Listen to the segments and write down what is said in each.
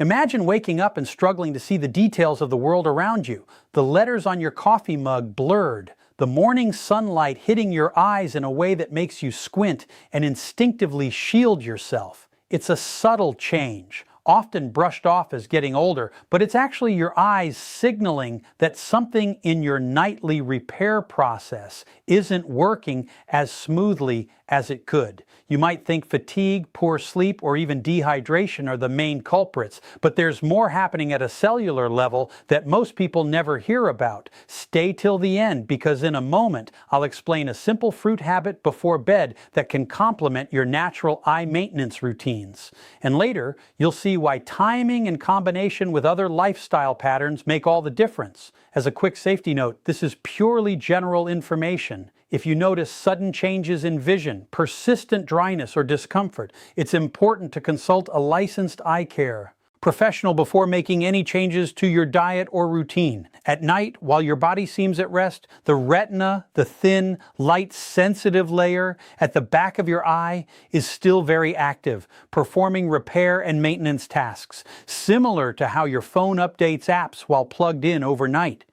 Imagine waking up and struggling to see the details of the world around you, the letters on your coffee mug blurred, the morning sunlight hitting your eyes in a way that makes you squint and instinctively shield yourself. It's a subtle change, often brushed off as getting older, but it's actually your eyes signaling that something in your nightly repair process isn't working as smoothly as it could. You might think fatigue, poor sleep, or even dehydration are the main culprits, but there's more happening at a cellular level that most people never hear about. Stay till the end, because in a moment I'll explain a simple fruit habit before bed that can complement your natural eye maintenance routines. And later, you'll see why timing in combination with other lifestyle patterns make all the difference. As a quick safety note, this is purely general information. If you notice sudden changes in vision, persistent dryness, or discomfort, it's important to consult a licensed eye care professional before making any changes to your diet or routine. At night, while your body seems at rest, the retina, the thin, light-sensitive layer at the back of your eye, is still very active, performing repair and maintenance tasks, similar to how your phone updates apps while plugged in overnight.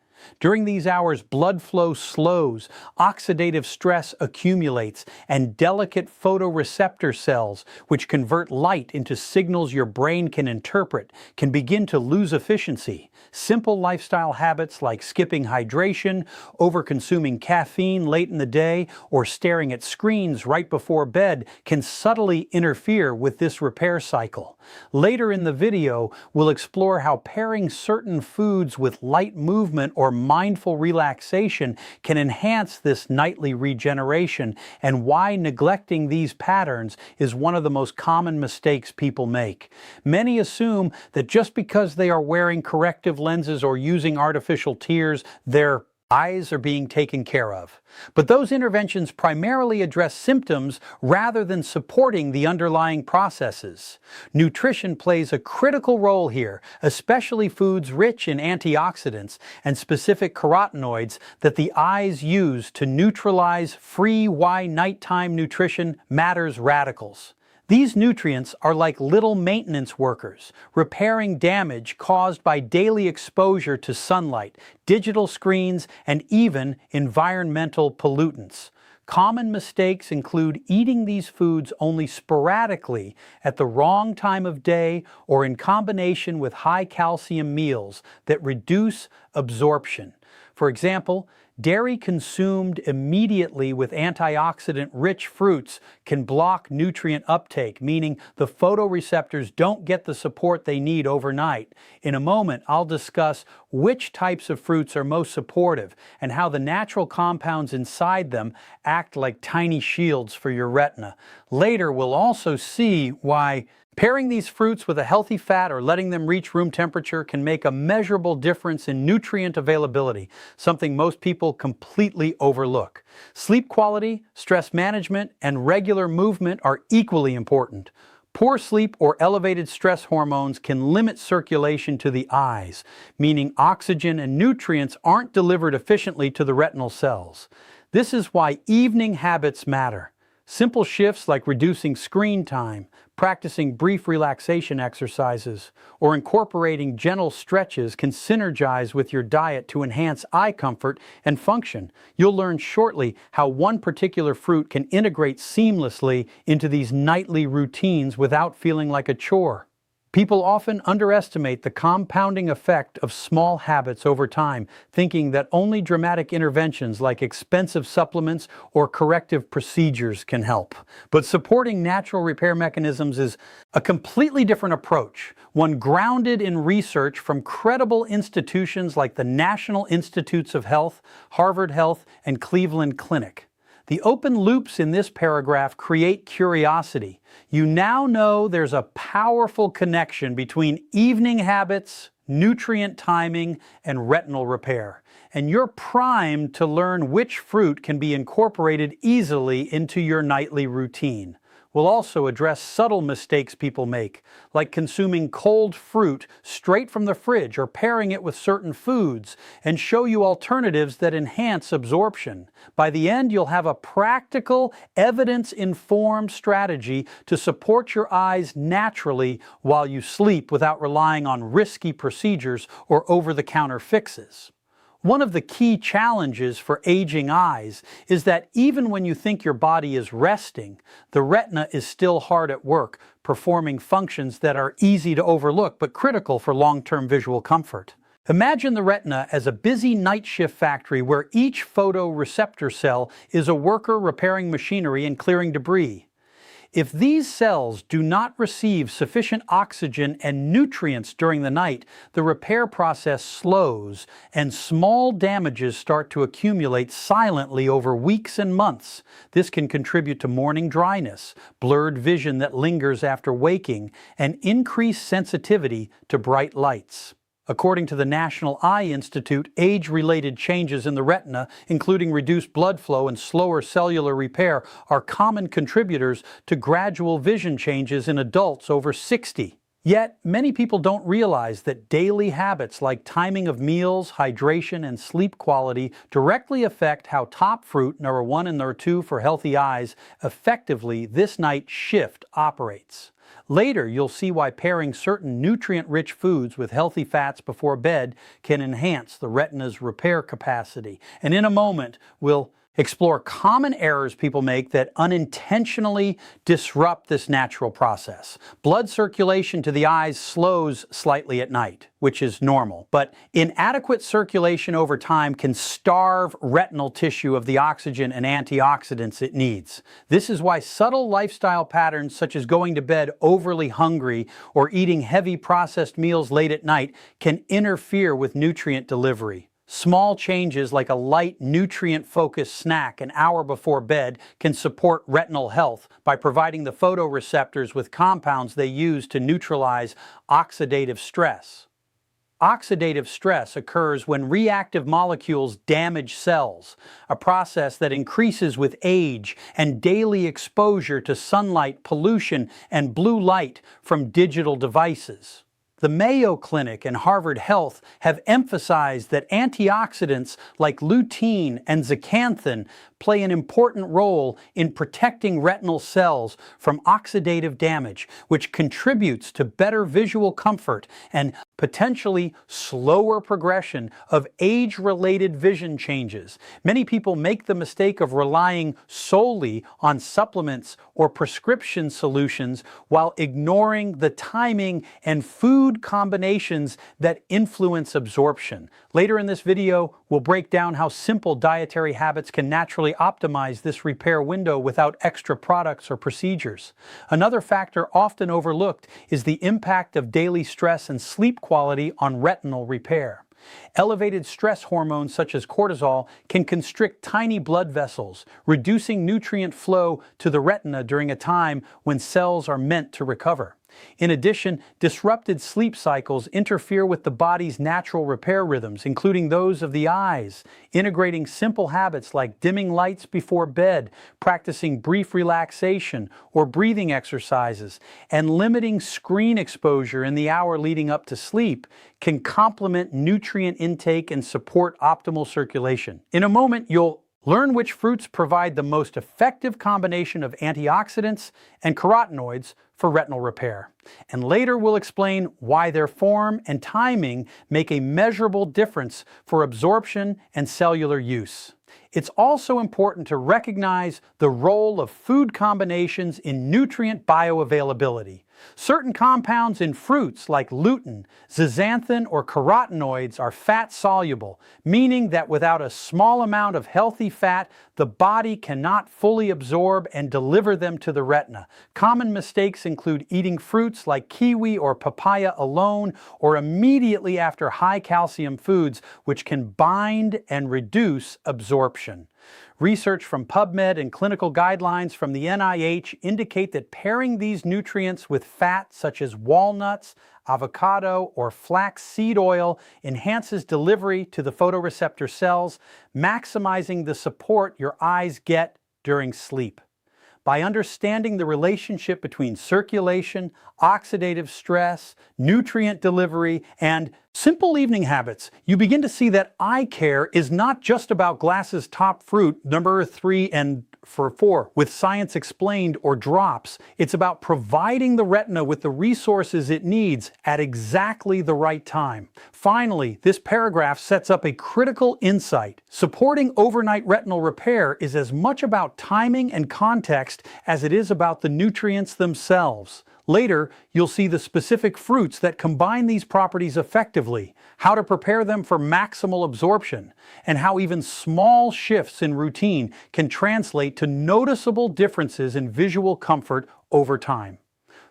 During these hours, blood flow slows, oxidative stress accumulates, and delicate photoreceptor cells, which convert light into signals your brain can interpret, can begin to lose efficiency. Simple lifestyle habits like skipping hydration, over-consuming caffeine late in the day, or staring at screens right before bed can subtly interfere with this repair cycle. Later in the video, we'll explore how pairing certain foods with light movement or mindful relaxation can enhance this nightly regeneration, and why neglecting these patterns is one of the most common mistakes people make. Many assume that just because they are wearing corrective lenses or using artificial tears, their eyes are being taken care of. But those interventions primarily address symptoms rather than supporting the underlying processes. Nutrition plays a critical role here, especially foods rich in antioxidants and specific carotenoids that the eyes use to neutralize free nighttime nutrition matters radicals. These nutrients are like little maintenance workers, repairing damage caused by daily exposure to sunlight, digital screens, and even environmental pollutants. Common mistakes include eating these foods only sporadically at the wrong time of day or in combination with high-calcium meals that reduce absorption. For example, dairy consumed immediately with antioxidant-rich fruits can block nutrient uptake, meaning the photoreceptors don't get the support they need overnight. In a moment, I'll discuss which types of fruits are most supportive and how the natural compounds inside them act like tiny shields for your retina. Later, we'll also see why pairing these fruits with a healthy fat or letting them reach room temperature can make a measurable difference in nutrient availability, something most people completely overlook. Sleep quality, stress management, and regular movement are equally important. Poor sleep or elevated stress hormones can limit circulation to the eyes, meaning oxygen and nutrients aren't delivered efficiently to the retinal cells. This is why evening habits matter. Simple shifts like reducing screen time, practicing brief relaxation exercises, or incorporating gentle stretches can synergize with your diet to enhance eye comfort and function. You'll learn shortly how one particular fruit can integrate seamlessly into these nightly routines without feeling like a chore. People often underestimate the compounding effect of small habits over time, thinking that only dramatic interventions like expensive supplements or corrective procedures can help. But supporting natural repair mechanisms is a completely different approach, one grounded in research from credible institutions like the National Institutes of Health, Harvard Health, and Cleveland Clinic. The open loops in this paragraph create curiosity. You now know there's a powerful connection between evening habits, nutrient timing, and retinal repair. And you're primed to learn which fruit can be incorporated easily into your nightly routine. We'll also address subtle mistakes people make, like consuming cold fruit straight from the fridge or pairing it with certain foods, and show you alternatives that enhance absorption. By the end, you'll have a practical, evidence-informed strategy to support your eyes naturally while you sleep without relying on risky procedures or over-the-counter fixes. One of the key challenges for aging eyes is that even when you think your body is resting, the retina is still hard at work, performing functions that are easy to overlook but critical for long-term visual comfort. Imagine the retina as a busy night shift factory where each photoreceptor cell is a worker repairing machinery and clearing debris. If these cells do not receive sufficient oxygen and nutrients during the night, the repair process slows and small damages start to accumulate silently over weeks and months. This can contribute to morning dryness, blurred vision that lingers after waking, and increased sensitivity to bright lights. According to the National Eye Institute, age-related changes in the retina, including reduced blood flow and slower cellular repair, are common contributors to gradual vision changes in adults over 60. Yet, many people don't realize that daily habits like timing of meals, hydration, and sleep quality directly affect how top fruit, number 1 and number 2 for healthy eyes, effectively this night shift operates. Later, you'll see why pairing certain nutrient-rich foods with healthy fats before bed can enhance the retina's repair capacity. And in a moment, we'll explore common errors people make that unintentionally disrupt this natural process. Blood circulation to the eyes slows slightly at night, which is normal, but inadequate circulation over time can starve retinal tissue of the oxygen and antioxidants it needs. This is why subtle lifestyle patterns such as going to bed overly hungry or eating heavy processed meals late at night can interfere with nutrient delivery. Small changes like a light, nutrient-focused snack an hour before bed can support retinal health by providing the photoreceptors with compounds they use to neutralize oxidative stress. Oxidative stress occurs when reactive molecules damage cells, a process that increases with age and daily exposure to sunlight, pollution, and blue light from digital devices. The Mayo Clinic and Harvard Health have emphasized that antioxidants like lutein and zeaxanthin play an important role in protecting retinal cells from oxidative damage, which contributes to better visual comfort and potentially slower progression of age-related vision changes. Many people make the mistake of relying solely on supplements or prescription solutions while ignoring the timing and food combinations that influence absorption. Later in this video, we'll break down how simple dietary habits can naturally optimize this repair window without extra products or procedures. Another factor often overlooked is the impact of daily stress and sleep quality on retinal repair. Elevated stress hormones such as cortisol can constrict tiny blood vessels, reducing nutrient flow to the retina during a time when cells are meant to recover. In addition, disrupted sleep cycles interfere with the body's natural repair rhythms, including those of the eyes. Integrating simple habits like dimming lights before bed, practicing brief relaxation or breathing exercises, and limiting screen exposure in the hour leading up to sleep can complement nutrient intake and support optimal circulation. In a moment, you'll learn which fruits provide the most effective combination of antioxidants and carotenoids for retinal repair. And later we'll explain why their form and timing make a measurable difference for absorption and cellular use. It's also important to recognize the role of food combinations in nutrient bioavailability. Certain compounds in fruits like lutein, zeaxanthin, or carotenoids are fat-soluble, meaning that without a small amount of healthy fat, the body cannot fully absorb and deliver them to the retina. Common mistakes include eating fruits like kiwi or papaya alone or immediately after high-calcium foods, which can bind and reduce absorption. Research from PubMed and clinical guidelines from the NIH indicate that pairing these nutrients with fat such as walnuts, avocado, or flax seed oil enhances delivery to the photoreceptor cells, maximizing the support your eyes get during sleep. By understanding the relationship between circulation, oxidative stress, nutrient delivery, and simple evening habits, you begin to see that eye care is not just about glasses top fruit, number 3 and 4, with science explained or drops. It's about providing the retina with the resources it needs at exactly the right time. Finally, this paragraph sets up a critical insight. Supporting overnight retinal repair is as much about timing and context as it is about the nutrients themselves. Later, you'll see the specific fruits that combine these properties effectively, how to prepare them for maximal absorption, and how even small shifts in routine can translate to noticeable differences in visual comfort over time.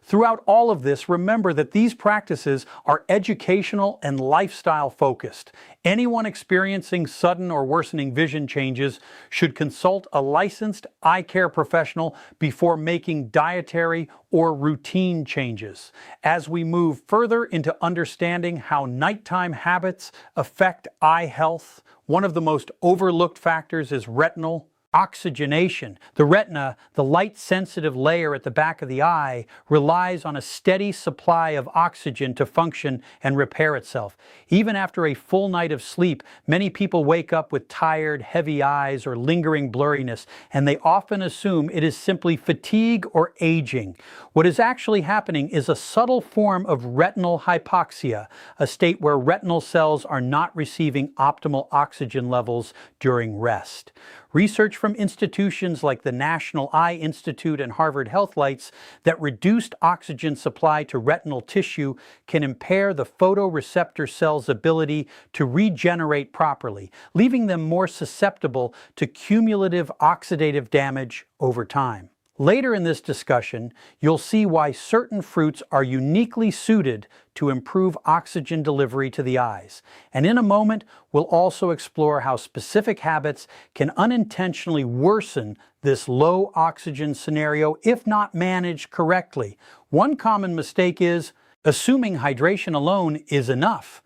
Throughout all of this, remember that these practices are educational and lifestyle focused. Anyone experiencing sudden or worsening vision changes should consult a licensed eye care professional before making dietary or routine changes. As we move further into understanding how nighttime habits affect eye health, one of the most overlooked factors is retinal oxygenation. The retina, the light-sensitive layer at the back of the eye, relies on a steady supply of oxygen to function and repair itself. Even after a full night of sleep, many people wake up with tired, heavy eyes or lingering blurriness, and they often assume it is simply fatigue or aging. What is actually happening is a subtle form of retinal hypoxia, a state where retinal cells are not receiving optimal oxygen levels during rest. Research from institutions like the National Eye Institute and Harvard Healthlights that reduced oxygen supply to retinal tissue can impair the photoreceptor cells' ability to regenerate properly, leaving them more susceptible to cumulative oxidative damage over time. Later in this discussion, you'll see why certain fruits are uniquely suited to improve oxygen delivery to the eyes. And in a moment, we'll also explore how specific habits can unintentionally worsen this low oxygen scenario if not managed correctly. One common mistake is assuming hydration alone is enough.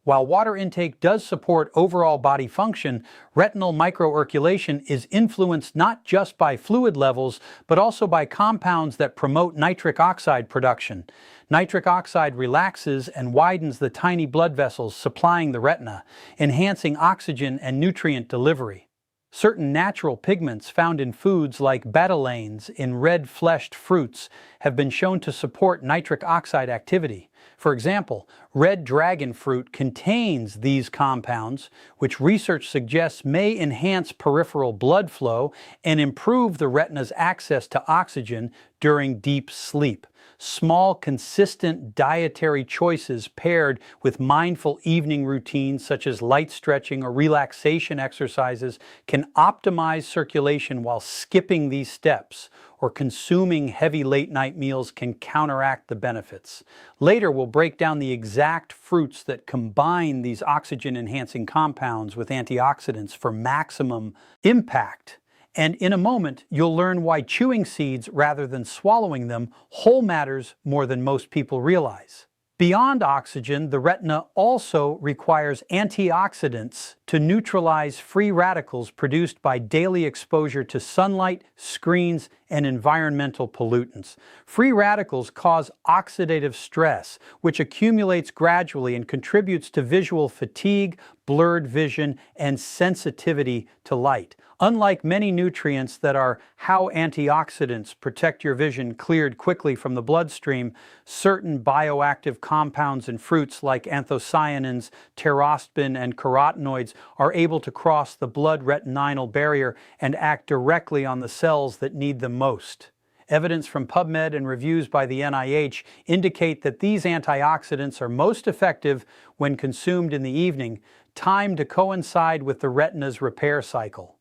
While water intake does support overall body function, retinal microirculation is influenced not just by fluid levels, but also by compounds that promote nitric oxide production. Nitric oxide relaxes and widens the tiny blood vessels supplying the retina, enhancing oxygen and nutrient delivery. Certain natural pigments found in foods like betalains in red-fleshed fruits have been shown to support nitric oxide activity. For example, red dragon fruit contains these compounds, which research suggests may enhance peripheral blood flow and improve the retina's access to oxygen during deep sleep. Small, consistent dietary choices paired with mindful evening routines such as light stretching or relaxation exercises can optimize circulation while skipping these steps, or consuming heavy late-night meals can counteract the benefits. Later, we'll break down the exact fruits that combine these oxygen-enhancing compounds with antioxidants for maximum impact. And in a moment, you'll learn why chewing seeds rather than swallowing them whole matters more than most people realize. Beyond oxygen, the retina also requires antioxidants to neutralize free radicals produced by daily exposure to sunlight, screens, and environmental pollutants. Free radicals cause oxidative stress, which accumulates gradually and contributes to visual fatigue, blurred vision, and sensitivity to light. Unlike many nutrients that are how antioxidants protect your vision cleared quickly from the bloodstream, certain bioactive compounds in fruits like anthocyanins, pterospin, and carotenoids are able to cross the blood-retinal barrier and act directly on the cells that need them most. Evidence from PubMed and reviews by the NIH indicate that these antioxidants are most effective when consumed in the evening, timed to coincide with the retina's repair cycle.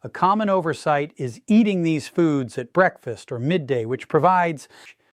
A common oversight is eating these foods at breakfast or midday, which provides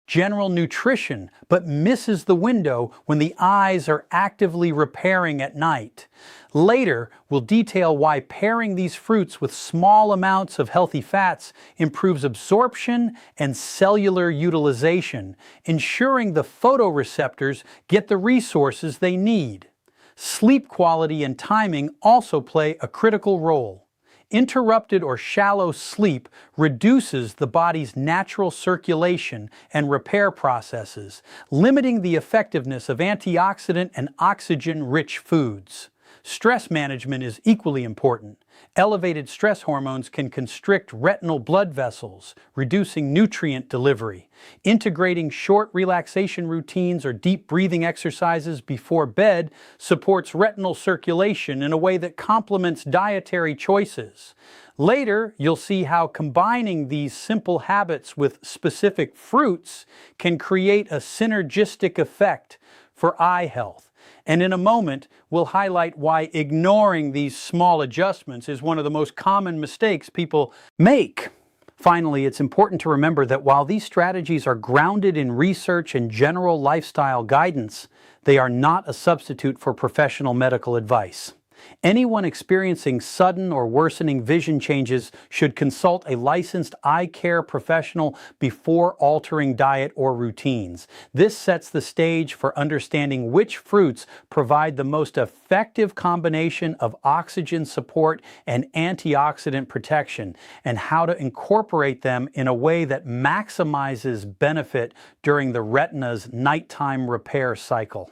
general nutrition but misses the window when the eyes are actively repairing at night. Later, we'll detail why pairing these fruits with small amounts of healthy fats improves absorption and cellular utilization, ensuring the photoreceptors get the resources they need. Sleep quality and timing also play a critical role. Interrupted or shallow sleep reduces the body's natural circulation and repair processes, limiting the effectiveness of antioxidant and oxygen-rich foods. Stress management is equally important. Elevated stress hormones can constrict retinal blood vessels, reducing nutrient delivery. Integrating short relaxation routines or deep breathing exercises before bed supports retinal circulation in a way that complements dietary choices. Later, you'll see how combining these simple habits with specific fruits can create a synergistic effect for eye health. And in a moment, we'll highlight why ignoring these small adjustments is one of the most common mistakes people make. Finally, it's important to remember that while these strategies are grounded in research and general lifestyle guidance, they are not a substitute for professional medical advice. Anyone experiencing sudden or worsening vision changes should consult a licensed eye care professional before altering diet or routines. This sets the stage for understanding which fruits provide the most effective combination of oxygen support and antioxidant protection, and how to incorporate them in a way that maximizes benefit during the retina's nighttime repair cycle.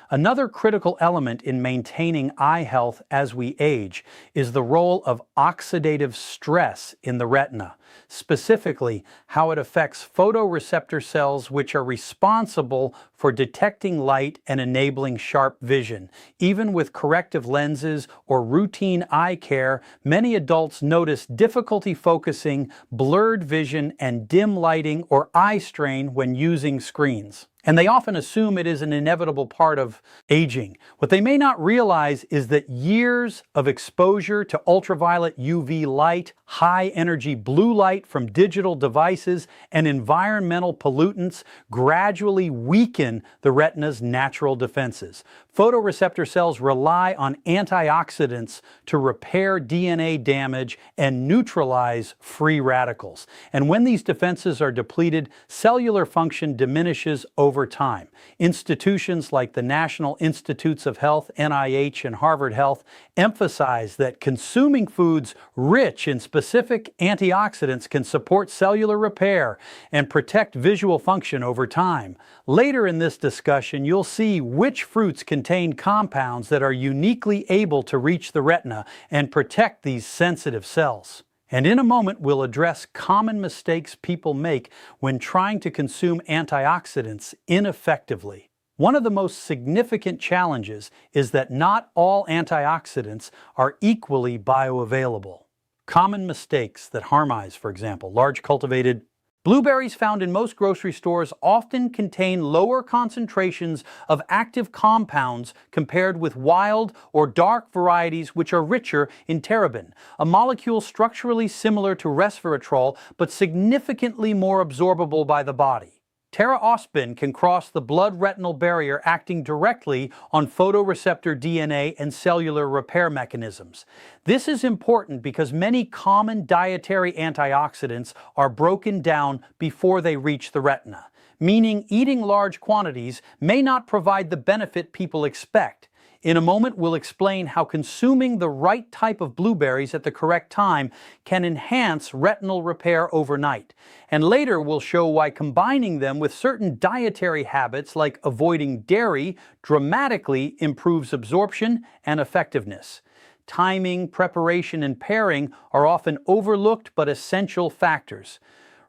Another critical element in maintaining eye health as we age is the role of oxidative stress in the retina, specifically how it affects photoreceptor cells, which are responsible for detecting light and enabling sharp vision. Even with corrective lenses or routine eye care, many adults notice difficulty focusing, blurred vision, and dim lighting or eye strain when using screens. And they often assume it is an inevitable part of aging. What they may not realize is that years of exposure to ultraviolet UV light, high-energy blue light from digital devices, and environmental pollutants gradually weaken the retina's natural defenses. Photoreceptor cells rely on antioxidants to repair DNA damage and neutralize free radicals. And when these defenses are depleted, cellular function diminishes over time. Institutions like the National Institutes of Health, NIH, and Harvard Health emphasize that consuming foods rich in specific antioxidants can support cellular repair and protect visual function over time. Later in this discussion, you'll see which fruits contain compounds that are uniquely able to reach the retina and protect these sensitive cells. And in a moment, we'll address common mistakes people make when trying to consume antioxidants ineffectively. One of the most significant challenges is that not all antioxidants are equally bioavailable. Common mistakes that harm eyes, for example, large cultivated blueberries found in most grocery stores often contain lower concentrations of active compounds compared with wild or dark varieties which are richer in terebinth, a molecule structurally similar to resveratrol but significantly more absorbable by the body. Pterospin can cross the blood-retinal barrier, acting directly on photoreceptor DNA and cellular repair mechanisms. This is important because many common dietary antioxidants are broken down before they reach the retina, meaning eating large quantities may not provide the benefit people expect. In a moment, we'll explain how consuming the right type of blueberries at the correct time can enhance retinal repair overnight. And later, we'll show why combining them with certain dietary habits like avoiding dairy dramatically improves absorption and effectiveness. Timing, preparation, and pairing are often overlooked but essential factors.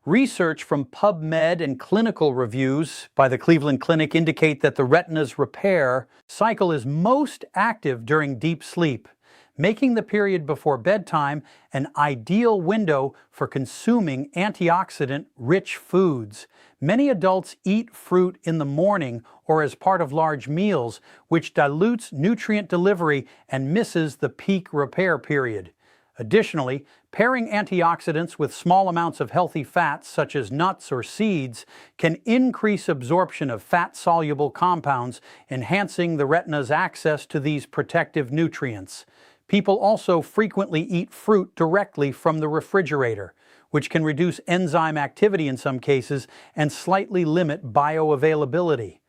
Research from PubMed and clinical reviews by the Cleveland Clinic indicate that the retina's repair cycle is most active during deep sleep, making the period before bedtime an ideal window for consuming antioxidant-rich foods. Many adults eat fruit in the morning or as part of large meals, which dilutes nutrient delivery and misses the peak repair period. Additionally, pairing antioxidants with small amounts of healthy fats, such as nuts or seeds, can increase absorption of fat-soluble compounds, enhancing the retina's access to these protective nutrients. People also frequently eat fruit directly from the refrigerator, which can reduce enzyme activity in some cases and slightly limit bioavailability.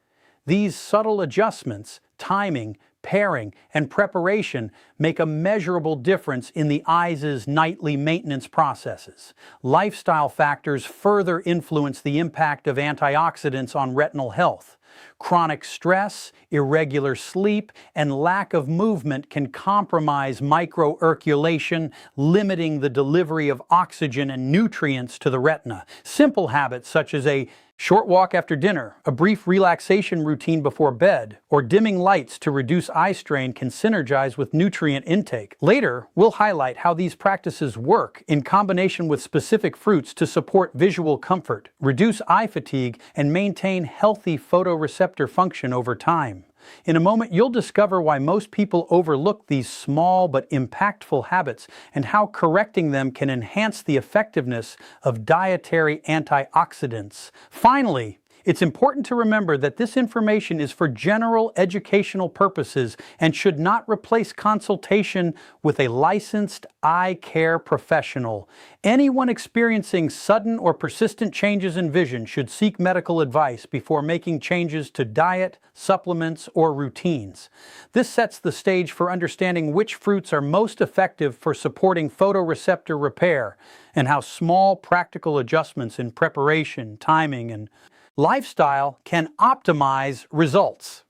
These subtle adjustments, timing, pairing, and preparation make a measurable difference in the eyes' nightly maintenance processes. Lifestyle factors further influence the impact of antioxidants on retinal health. Chronic stress, irregular sleep, and lack of movement can compromise microirculation, limiting the delivery of oxygen and nutrients to the retina. Simple habits such as a short walk after dinner, a brief relaxation routine before bed, or dimming lights to reduce eye strain can synergize with nutrient intake. Later, we'll highlight how these practices work in combination with specific fruits to support visual comfort, reduce eye fatigue, and maintain healthy photoreceptor function over time. In a moment, you'll discover why most people overlook these small but impactful habits and how correcting them can enhance the effectiveness of dietary antioxidants. Finally, it's important to remember that this information is for general educational purposes and should not replace consultation with a licensed eye care professional. Anyone experiencing sudden or persistent changes in vision should seek medical advice before making changes to diet, supplements, or routines. This sets the stage for understanding which fruits are most effective for supporting photoreceptor repair and how small practical adjustments in preparation, timing, and lifestyle can optimize results.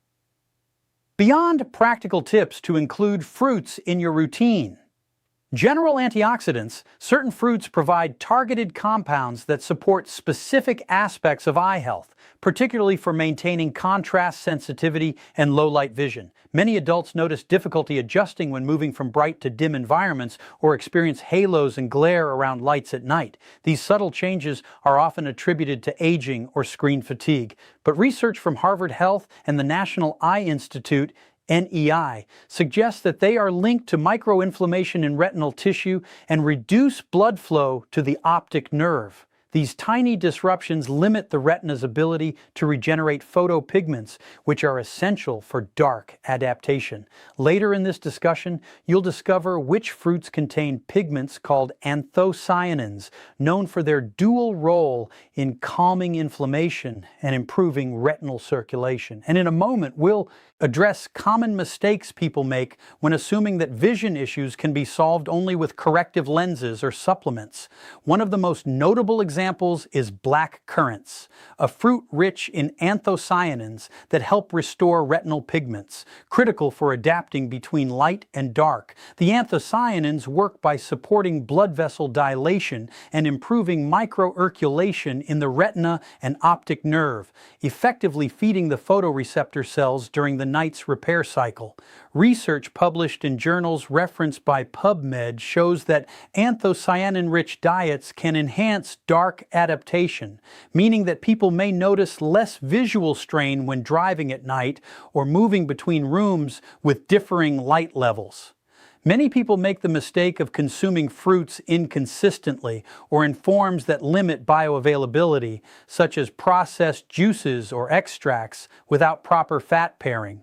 Beyond practical tips to include fruits in your routine, general antioxidants, certain fruits provide targeted compounds that support specific aspects of eye health, particularly for maintaining contrast sensitivity and low light vision. Many adults notice difficulty adjusting when moving from bright to dim environments or experience halos and glare around lights at night. These subtle changes are often attributed to aging or screen fatigue, but research from Harvard Health and the National Eye Institute NEI suggests that they are linked to microinflammation in retinal tissue and reduce blood flow to the optic nerve. These tiny disruptions limit the retina's ability to regenerate photopigments, which are essential for dark adaptation. Later in this discussion, you'll discover which fruits contain pigments called anthocyanins, known for their dual role in calming inflammation and improving retinal circulation. And in a moment, we'll address common mistakes people make when assuming that vision issues can be solved only with corrective lenses or supplements. One of the most notable examples is black currants, a fruit rich in anthocyanins that help restore retinal pigments, critical for adapting between light and dark. The anthocyanins work by supporting blood vessel dilation and improving microirculation in the retina and optic nerve, effectively feeding the photoreceptor cells during the night's repair cycle. Research published in journals referenced by PubMed shows that anthocyanin-rich diets can enhance dark adaptation, meaning that people may notice less visual strain when driving at night or moving between rooms with differing light levels. Many people make the mistake of consuming fruits inconsistently or in forms that limit bioavailability, such as processed juices or extracts without proper fat pairing.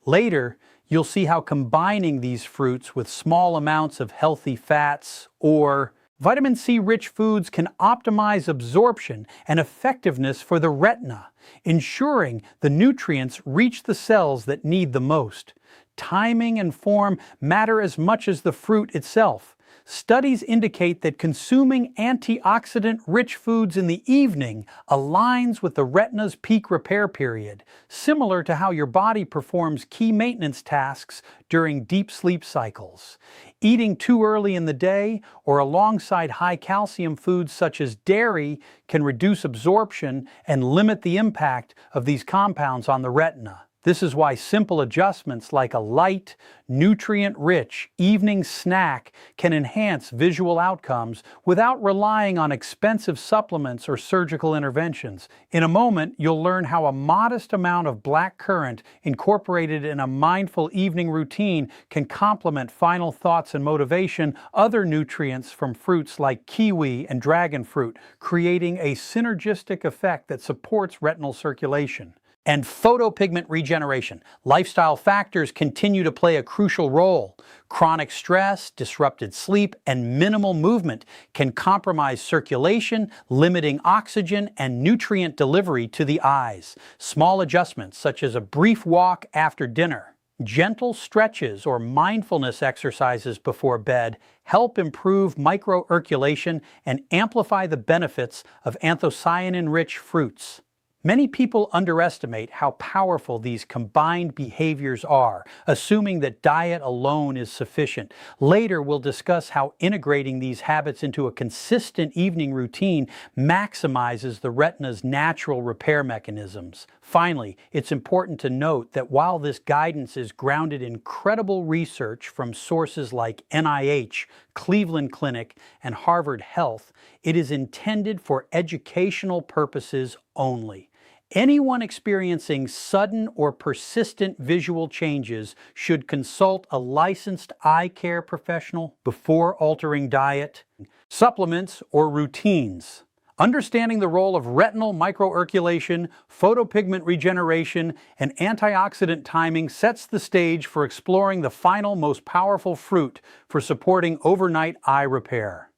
Later, you'll see how combining these fruits with small amounts of healthy fats or vitamin C-rich foods can optimize absorption and effectiveness for the retina, ensuring the nutrients reach the cells that need the most. Timing and form matter as much as the fruit itself. Studies indicate that consuming antioxidant-rich foods in the evening aligns with the retina's peak repair period, similar to how your body performs key maintenance tasks during deep sleep cycles. Eating too early in the day or alongside high-calcium foods such as dairy can reduce absorption and limit the impact of these compounds on the retina. This is why simple adjustments like a light, nutrient-rich evening snack can enhance visual outcomes without relying on expensive supplements or surgical interventions. In a moment, you'll learn how a modest amount of black currant incorporated in a mindful evening routine can complement final thoughts and motivation, other nutrients from fruits like kiwi and dragon fruit, creating a synergistic effect that supports retinal circulation. And photopigment regeneration. Lifestyle factors continue to play a crucial role. Chronic stress, disrupted sleep, and minimal movement can compromise circulation, limiting oxygen and nutrient delivery to the eyes. Small adjustments, such as a brief walk after dinner, Gentle stretches or mindfulness exercises before bed help improve microirculation and amplify the benefits of anthocyanin-rich fruits. Many people underestimate how powerful these combined behaviors are, assuming that diet alone is sufficient. Later, we'll discuss how integrating these habits into a consistent evening routine maximizes the retina's natural repair mechanisms. Finally, it's important to note that while this guidance is grounded in credible research from sources like NIH, Cleveland Clinic, and Harvard Health, it is intended for educational purposes only. Anyone experiencing sudden or persistent visual changes should consult a licensed eye care professional before altering diet, supplements, or routines. Understanding the role of retinal microirculation, photopigment regeneration, and antioxidant timing sets the stage for exploring the final most powerful fruit for supporting overnight eye repair.